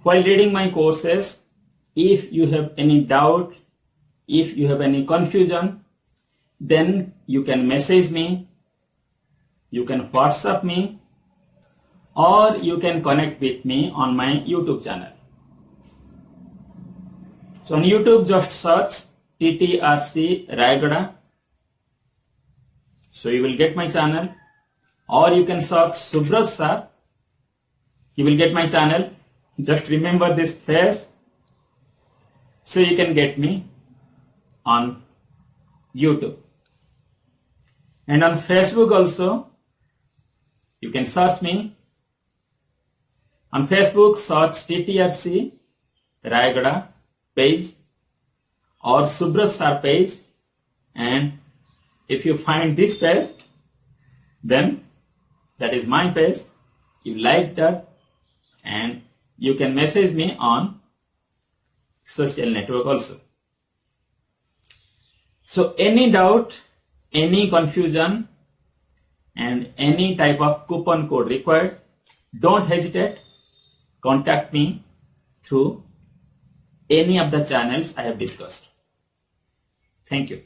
while reading my courses, if you have any doubt, if you have any confusion, then you can message me, you can WhatsApp me, or you can connect with me on my YouTube channel. So on YouTube, just search TTRC Rayagada. So you will get my channel, or you can search Subraj sir. You will get my channel. Just remember this face, so you can get me on YouTube. And on Facebook also, you can search me. On Facebook, search TTRC Rayagada page or Subraj sir page, and if you find this page, then that is my page. You like that, and you can message me on social network also. So any doubt, any confusion, and any type of coupon code required, don't hesitate. Contact me through any of the channels I have discussed. Thank you.